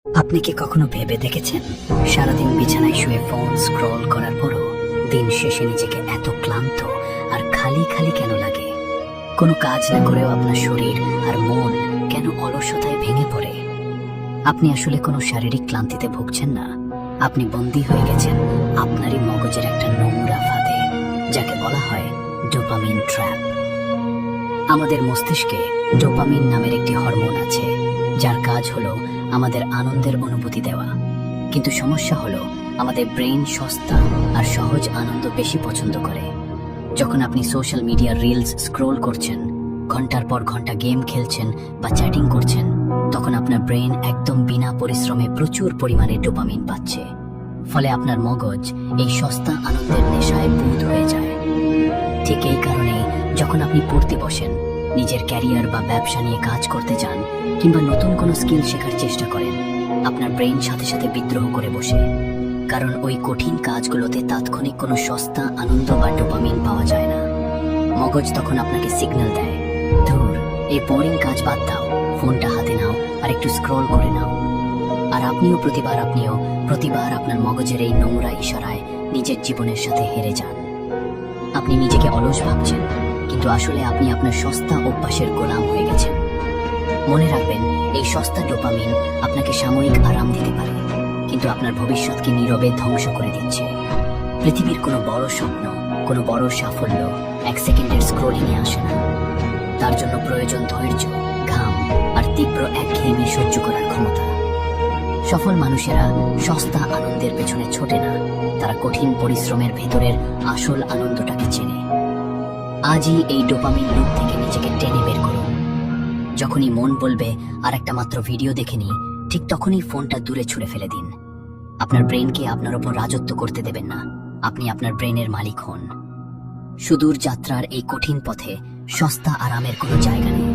আপনি কি কখনো ভেবে দেখেছেন সারাদিন বিছানায় শুয়ে ফোন স্ক্রল করার পরও দিন শেষে নিজেকে এত ক্লান্ত আর খালি খালি কেন লাগে? কোনো কাজ না করেও আপনার শরীর আর মন কেন অলসতায় ভেঙে পড়ে? আপনি আসলে কোনো শারীরিক ক্লান্তিতে ভুগছেন না, আপনি বন্দী হয়ে গেছেন আপনারই মগজের একটা নোংরা ফাঁদে, যাকে বলা হয় ডোপামিন ট্র্যাপ। আমাদের মস্তিষ্কে ডোপামিন নামের একটি হরমোন আছে, যার কাজ হলো আমাদের আনন্দের অনুভূতি দেওয়া। কিন্তু সমস্যা হলো আমাদের ব্রেন সস্তা আর সহজ আনন্দ বেশি পছন্দ করে। যখন আপনি সোশ্যাল মিডিয়ার রিলস স্ক্রোল করছেন, ঘন্টার পর ঘন্টা গেম খেলছেন বা চ্যাটিং করছেন, তখন আপনার ব্রেন একদম বিনা পরিশ্রমে প্রচুর পরিমাণে ডোপামিন পাচ্ছে। ফলে আপনার মগজ এই সস্তা আনন্দের নেশায় বুঁদ হয়ে যায়। ঠিক এই কারণেই যখন আপনি পড়তে বসেন, নিজের ক্যারিয়ার বা ব্যবসা নিয়ে কাজ করতে যান, কিংবা নতুন কোনো স্কিল শেখার চেষ্টা করেন, আপনার ব্রেন সাথে সাথে বিদ্রোহ করে বসে। কারণ ওই কঠিন কাজগুলোতে তাৎক্ষণিক কোনো সস্তা আনন্দ বা ডোপামিন পাওয়া যায় না। মগজ তখন আপনাকে সিগন্যাল দেয়, ধুর, এই বোরিং কাজ বাদ দাও, ফোনটা হাতে নাও আর একটু স্ক্রল করে নাও। আর আপনিও প্রতিবার আপনার মগজের এই নোংরা ইশারায় নিজের জীবনের সাথে হেরে যান। আপনি নিজেকে অলস ভাবছেন, কিন্তু আসলে আপনি আপনার সস্তা অভ্যাসের গোলাম হয়ে গেছেন। মনে রাখবেন, এই সস্তা ডোপামিন আপনাকে সাময়িক আরাম দিতে পারে, কিন্তু আপনার ভবিষ্যৎকে নীরবে ধ্বংস করে দিচ্ছে। পৃথিবীর কোনো বড় স্বপ্ন, কোনো বড় সাফল্য এক সেকেন্ডের স্ক্রলিংয়ে আসে না। তার জন্য প্রয়োজন ধৈর্য, ঘাম আর তীব্র একঘেয়েমি সহ্য করার ক্ষমতা। সফল মানুষেরা সস্তা আনন্দের পেছনে ছোটে না, তারা কঠিন পরিশ্রমের ভেতরের আসল আনন্দটাকে চেনে। আজই এই ডোপামিন লুপ থেকে নিজেকে টেনে বের করুন। যখনই মন বলবে আর একটা মাত্র ভিডিও দেখে নি, ঠিক তখনই ফোনটা দূরে ছুঁড়ে ফেলে দিন। আপনার ব্রেনকে আপনার উপর রাজত্ব করতে দেবেন না, আপনি আপনার ব্রেনের মালিক হন। সুদূর যাত্রার এই কঠিন পথে সস্তা আরামের কোনো জায়গা নেই।